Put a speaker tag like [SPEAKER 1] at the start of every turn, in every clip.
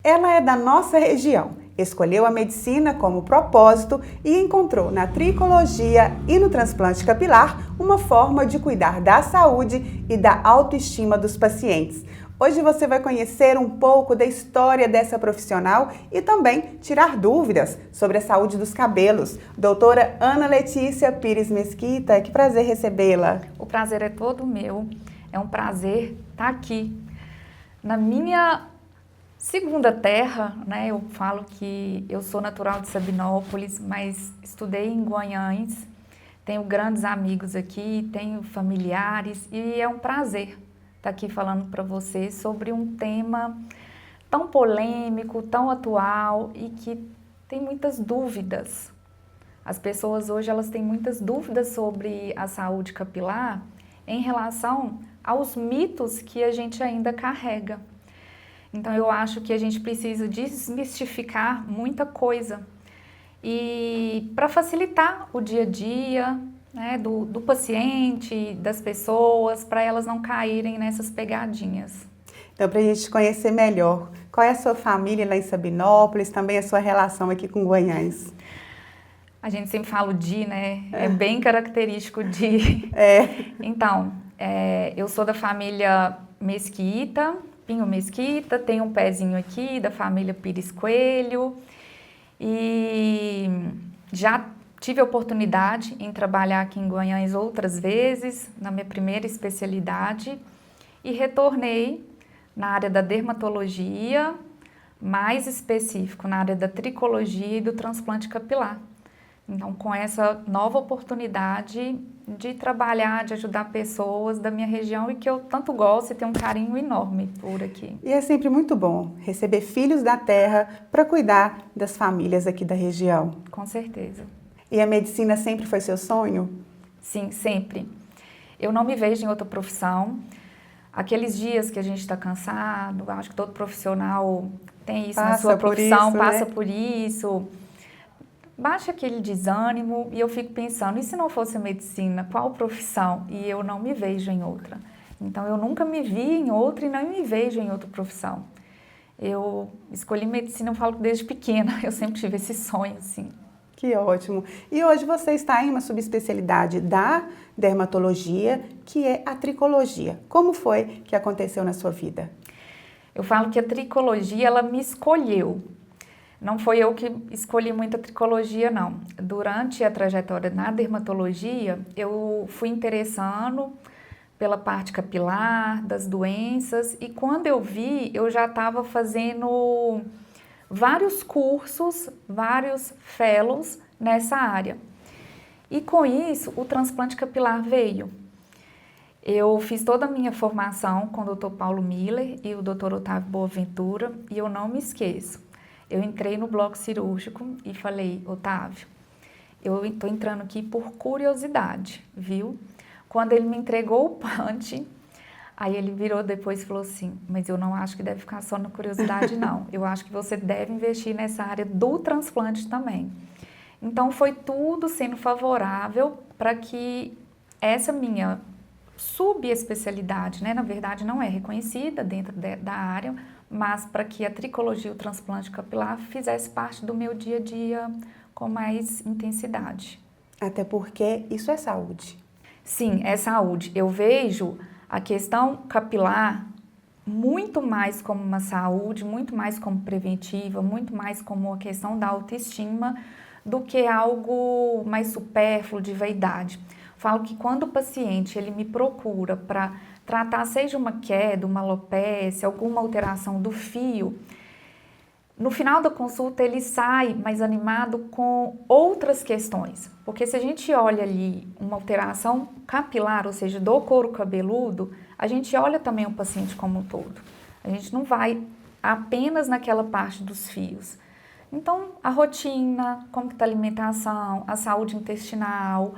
[SPEAKER 1] Ela é da nossa região, escolheu a medicina como propósito e encontrou na tricologia e no transplante capilar uma forma de cuidar da saúde e da autoestima dos pacientes. Hoje você vai conhecer um pouco da história dessa profissional e também tirar dúvidas sobre a saúde dos cabelos. Doutora Ana Letícia Pires Mesquita, que prazer recebê-la.
[SPEAKER 2] O prazer é todo meu, é um prazer estar aqui. Na minha segunda terra, né, eu falo que eu sou natural de Sabinópolis, mas estudei em Guanhães, tenho grandes amigos aqui, tenho familiares e é um prazer estar aqui falando para você sobre um tema tão polêmico, tão atual e que tem muitas dúvidas. As pessoas hoje elas têm muitas dúvidas sobre a saúde capilar em relação aos mitos que a gente ainda carrega. Então eu acho que a gente precisa desmistificar muita coisa e para facilitar o dia a dia, né, do paciente, das pessoas, para elas não caírem nessas pegadinhas.
[SPEAKER 1] Então, para a gente conhecer melhor, qual é a sua família lá em Sabinópolis, também a sua relação aqui com Guanhães?
[SPEAKER 2] A gente sempre fala o Di, né? É bem característico de. Então, eu sou da família Mesquita, Pinho Mesquita, tenho um pezinho aqui da família Pires Coelho e já tive a oportunidade em trabalhar aqui em Guanhães outras vezes, na minha primeira especialidade, e retornei na área da dermatologia, mais específico na área da tricologia e do transplante capilar. Então, com essa nova oportunidade de trabalhar, de ajudar pessoas da minha região e que eu tanto gosto e tenho um carinho enorme por aqui.
[SPEAKER 1] E é sempre muito bom receber filhos da terra para cuidar das famílias aqui da região.
[SPEAKER 2] Com certeza.
[SPEAKER 1] E a medicina sempre foi seu sonho?
[SPEAKER 2] Sim, sempre. Eu não me vejo em outra profissão. Aqueles dias que a gente está cansado, acho que todo profissional tem isso na sua profissão, passa por isso. Baixa aquele desânimo e eu fico pensando, e se não fosse a medicina, qual profissão? E eu não me vejo em outra. Então, eu nunca me vi em outra e não me vejo em outra profissão. Eu escolhi medicina, eu falo que desde pequena, eu sempre tive esse sonho, assim.
[SPEAKER 1] Que ótimo! E hoje você está em uma subespecialidade da dermatologia, que é a tricologia. Como foi que aconteceu na sua vida?
[SPEAKER 2] Eu falo que a tricologia, ela me escolheu. Não foi eu que escolhi muita tricologia, não. Durante a trajetória na dermatologia, eu fui interessando pela parte capilar, das doenças, e quando eu vi, eu já estava fazendo vários cursos, vários fellows nessa área. E com isso, o transplante capilar veio. Eu fiz toda a minha formação com o Dr. Paulo Miller e o Dr. Otávio Boaventura, e eu não me esqueço. Eu entrei no bloco cirúrgico e falei, Otávio, eu estou entrando aqui por curiosidade, viu? Quando ele me entregou o punch, aí ele virou depois e falou assim, mas eu não acho que deve ficar só na curiosidade, não. Eu acho que você deve investir nessa área do transplante também. Então, foi tudo sendo favorável para que essa minha subespecialidade, né, na verdade não é reconhecida dentro da área, mas para que a tricologia e o transplante capilar fizesse parte do meu dia a dia com mais intensidade.
[SPEAKER 1] Até porque isso é saúde.
[SPEAKER 2] Sim, é saúde. Eu vejo a questão capilar muito mais como uma saúde, muito mais como preventiva, muito mais como a questão da autoestima do que algo mais supérfluo de vaidade. Falo que quando o paciente ele me procura para tratar seja uma queda, uma alopecia, alguma alteração do fio, no final da consulta ele sai mais animado com outras questões. Porque se a gente olha ali uma alteração capilar, ou seja, do couro cabeludo, a gente olha também o paciente como um todo. A gente não vai apenas naquela parte dos fios. Então, a rotina, como está a alimentação, a saúde intestinal,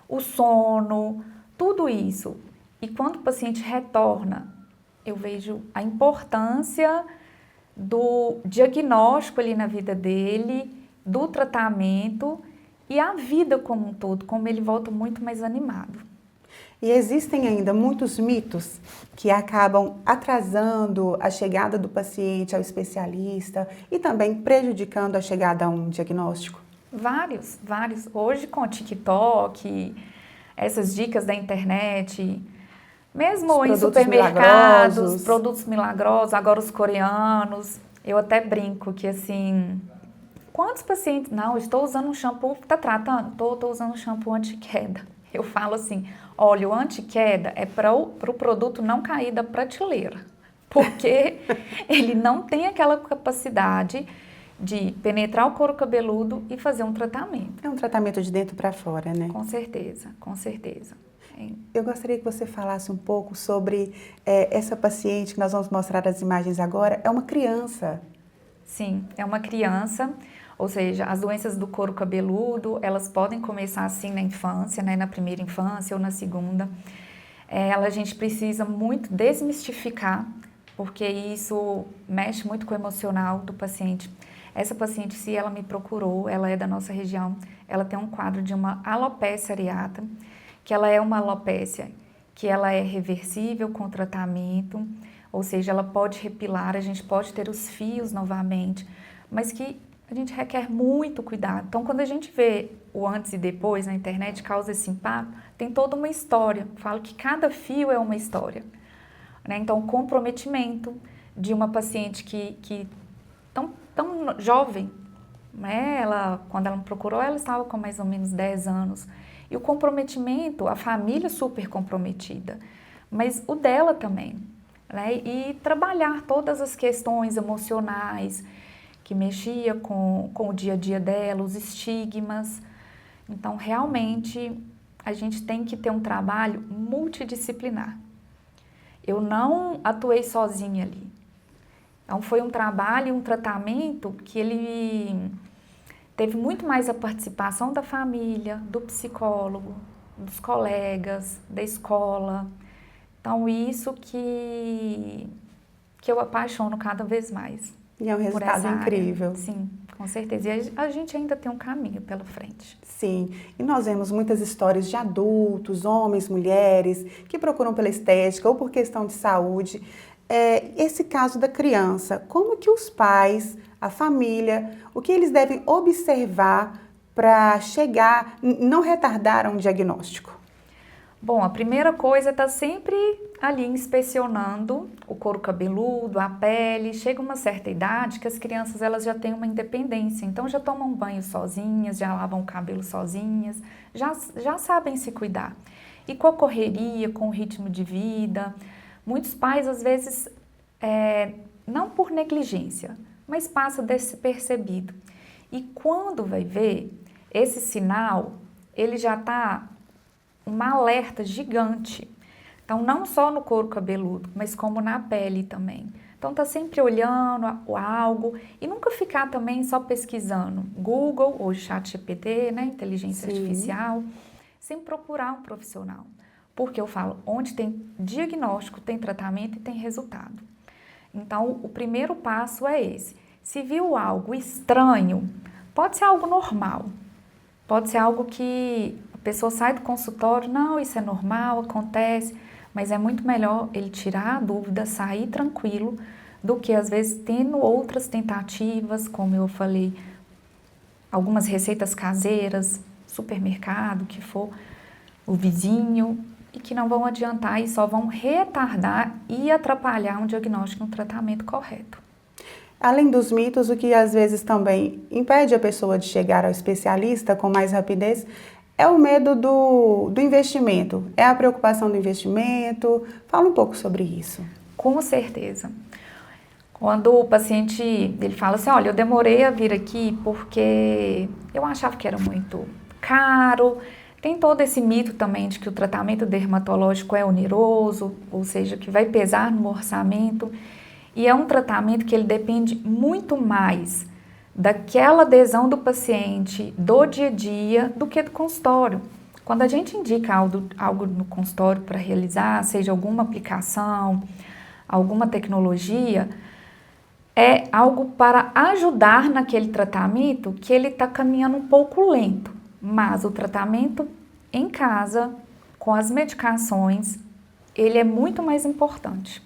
[SPEAKER 2] o sono, tudo isso. E quando o paciente retorna, eu vejo a importância do diagnóstico ali na vida dele, do tratamento e a vida como um todo, como ele volta muito mais animado.
[SPEAKER 1] E existem ainda muitos mitos que acabam atrasando a chegada do paciente ao especialista e também prejudicando a chegada a um diagnóstico?
[SPEAKER 2] Vários, vários. Hoje com o TikTok, essas dicas da internet, mesmo em supermercados, produtos milagrosos, agora os coreanos, eu até brinco que assim, quantos pacientes, não, estou usando um shampoo, tá tratando? Estou usando um shampoo anti-queda. Eu falo assim, olha, o anti-queda é para o produto não cair da prateleira, porque ele não tem aquela capacidade de penetrar o couro cabeludo e fazer um tratamento.
[SPEAKER 1] É um tratamento de dentro para fora, né?
[SPEAKER 2] Com certeza, com certeza.
[SPEAKER 1] Eu gostaria que você falasse um pouco sobre essa paciente que nós vamos mostrar as imagens agora. É uma criança.
[SPEAKER 2] Sim, é uma criança, ou seja, as doenças do couro cabeludo, elas podem começar assim na infância, né, na primeira infância ou na segunda. A gente precisa muito desmistificar, porque isso mexe muito com o emocional do paciente. Essa paciente, se ela me procurou, ela é da nossa região, ela tem um quadro de uma alopécia areata, que ela é uma alopécia que ela é reversível com tratamento, ou seja, ela pode repilar, a gente pode ter os fios novamente, mas que a gente requer muito cuidado. Então, quando a gente vê o antes e depois na internet, causa esse impacto, tem toda uma história. Falo que cada fio é uma história, né? Então, o comprometimento de uma paciente que tão jovem, né? Quando ela me procurou, ela estava com mais ou menos 10 anos. E o comprometimento, a família super comprometida, mas o dela também, né? E trabalhar todas as questões emocionais que mexia com o dia a dia dela, os estigmas. Então, realmente, a gente tem que ter um trabalho multidisciplinar. Eu não atuei sozinha ali. Então, foi um trabalho, um tratamento que ele teve muito mais a participação da família, do psicólogo, dos colegas, da escola. Então, isso que eu apaixono cada vez mais.
[SPEAKER 1] E é um resultado incrível.
[SPEAKER 2] Sim, com certeza. E a gente ainda tem um caminho pela frente.
[SPEAKER 1] Sim, e nós vemos muitas histórias de adultos, homens, mulheres, que procuram pela estética ou por questão de saúde. Esse caso da criança, como que os pais, a família, o que eles devem observar para chegar, não retardar um diagnóstico?
[SPEAKER 2] Bom, a primeira coisa é estar sempre ali inspecionando o couro cabeludo, a pele. Chega uma certa idade que as crianças elas já têm uma independência, então já tomam banho sozinhas, já lavam o cabelo sozinhas, já sabem se cuidar. E com a correria, com o ritmo de vida, muitos pais às vezes, não por negligência, mas passa despercebido. E quando vai ver, esse sinal, ele já está um alerta gigante. Então, não só no couro cabeludo, mas como na pele também. Então, tá sempre olhando algo e nunca ficar também só pesquisando. Google ou ChatGPT, né, inteligência artificial, sem procurar um profissional. Porque eu falo, onde tem diagnóstico, tem tratamento e tem resultado. Então, o primeiro passo é esse. Se viu algo estranho, pode ser algo normal, pode ser algo que a pessoa sai do consultório, não, isso é normal, acontece, mas é muito melhor ele tirar a dúvida, sair tranquilo, do que às vezes tendo outras tentativas, como eu falei, algumas receitas caseiras, supermercado, que for, o vizinho, e que não vão adiantar e só vão retardar e atrapalhar um diagnóstico e um tratamento correto.
[SPEAKER 1] Além dos mitos, o que às vezes também impede a pessoa de chegar ao especialista com mais rapidez é o medo do investimento, é a preocupação do investimento. Fala um pouco sobre isso.
[SPEAKER 2] Com certeza. Quando o paciente ele fala assim, olha, eu demorei a vir aqui porque eu achava que era muito caro. Tem todo esse mito também de que o tratamento dermatológico é oneroso, ou seja, que vai pesar no orçamento. E é um tratamento que ele depende muito mais daquela adesão do paciente do dia a dia do que do consultório. Quando a gente indica algo no consultório para realizar, seja alguma aplicação, alguma tecnologia, é algo para ajudar naquele tratamento que ele está caminhando um pouco lento. Mas o tratamento em casa, com as medicações, ele é muito mais importante.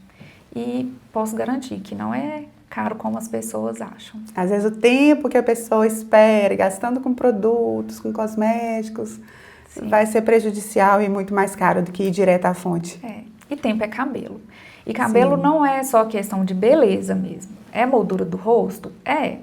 [SPEAKER 2] E posso garantir que não é caro como as pessoas acham.
[SPEAKER 1] Às vezes o tempo que a pessoa espera, gastando com produtos, com cosméticos, sim, vai ser prejudicial e muito mais caro do que ir direto à fonte.
[SPEAKER 2] E tempo é cabelo. E cabelo, sim, não é só questão de beleza mesmo. É moldura do rosto? É.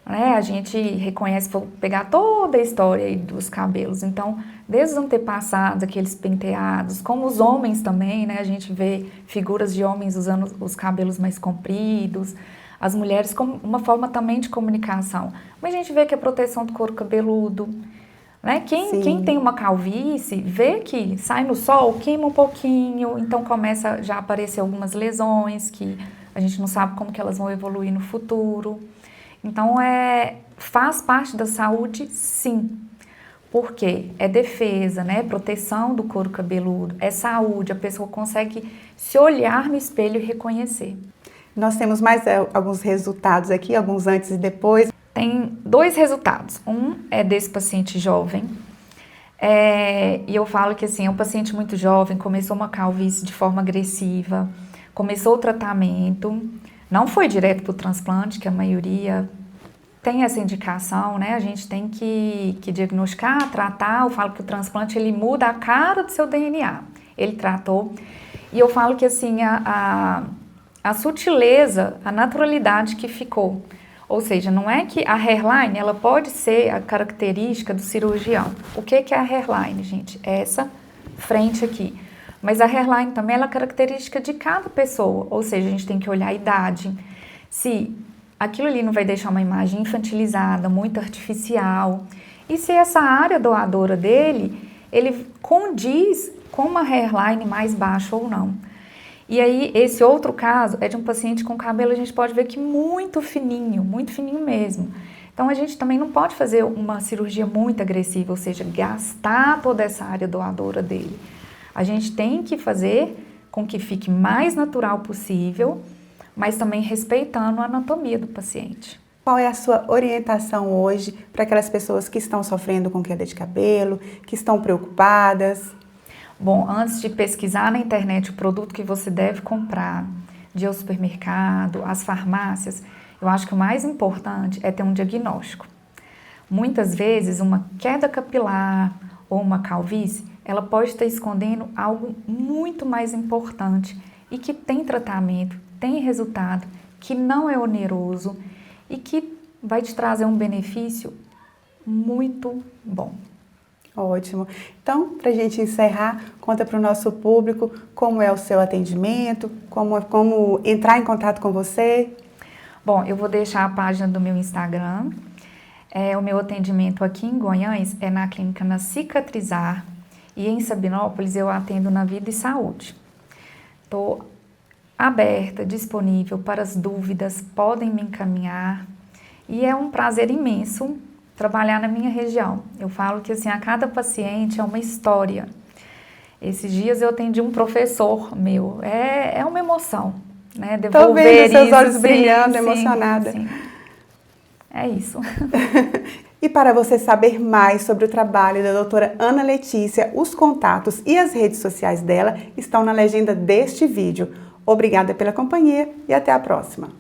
[SPEAKER 2] Né? A gente reconhece, vou pegar toda a história aí dos cabelos. Então, desde os antepassados, aqueles penteados, como os homens também, né? A gente vê figuras de homens usando os cabelos mais compridos, as mulheres como uma forma também de comunicação. Mas a gente vê que a proteção do couro cabeludo, né? Quem tem uma calvície, vê que sai no sol, queima um pouquinho, então começa já a aparecer algumas lesões que a gente não sabe como que elas vão evoluir no futuro. Então, faz parte da saúde, sim, porque é defesa, né? Proteção do couro cabeludo, é saúde, a pessoa consegue se olhar no espelho e reconhecer.
[SPEAKER 1] Nós temos mais alguns resultados aqui, alguns antes e depois.
[SPEAKER 2] Tem 2 resultados. Um é desse paciente jovem, e eu falo que assim, é um paciente muito jovem, começou uma calvície de forma agressiva, começou o tratamento, não foi direto para o transplante, que a maioria tem essa indicação, né? A gente tem que diagnosticar, tratar. Eu falo que o transplante, ele muda a cara do seu DNA. Ele tratou. E eu falo que, assim, a sutileza, a naturalidade que ficou. Ou seja, não é que a hairline, ela pode ser a característica do cirurgião. O que é a hairline, gente? É essa frente aqui. Mas a hairline também é a característica de cada pessoa, ou seja, a gente tem que olhar a idade, se aquilo ali não vai deixar uma imagem infantilizada, muito artificial, e se essa área doadora dele, ele condiz com uma hairline mais baixa ou não. E aí, esse outro caso é de um paciente com cabelo, a gente pode ver que muito fininho mesmo. Então, a gente também não pode fazer uma cirurgia muito agressiva, ou seja, gastar toda essa área doadora dele. A gente tem que fazer com que fique mais natural possível, mas também respeitando a anatomia do paciente.
[SPEAKER 1] Qual é a sua orientação hoje para aquelas pessoas que estão sofrendo com queda de cabelo, que estão preocupadas?
[SPEAKER 2] Bom, antes de pesquisar na internet o produto que você deve comprar, de ir ao supermercado, às farmácias, eu acho que o mais importante é ter um diagnóstico. Muitas vezes, uma queda capilar ou uma calvície, ela pode estar escondendo algo muito mais importante e que tem tratamento, tem resultado, que não é oneroso e que vai te trazer um benefício muito bom.
[SPEAKER 1] Ótimo. Então, para a gente encerrar, conta para o nosso público como é o seu atendimento, como entrar em contato com você.
[SPEAKER 2] Bom, eu vou deixar a página do meu Instagram. O meu atendimento aqui em Goiânia é na clínica na Cicatrizar e em Sabinópolis eu atendo na Vida e Saúde. Estou aberta, disponível para as dúvidas, podem me encaminhar e é um prazer imenso trabalhar na minha região. Eu falo que assim, a cada paciente é uma história. Esses dias eu atendi um professor meu, é uma emoção, né?
[SPEAKER 1] Estou vendo seus olhos brilhando, emocionada.
[SPEAKER 2] Sim. É isso.
[SPEAKER 1] E para você saber mais sobre o trabalho da doutora Ana Letícia, os contatos e as redes sociais dela estão na legenda deste vídeo. Obrigada pela companhia e até a próxima.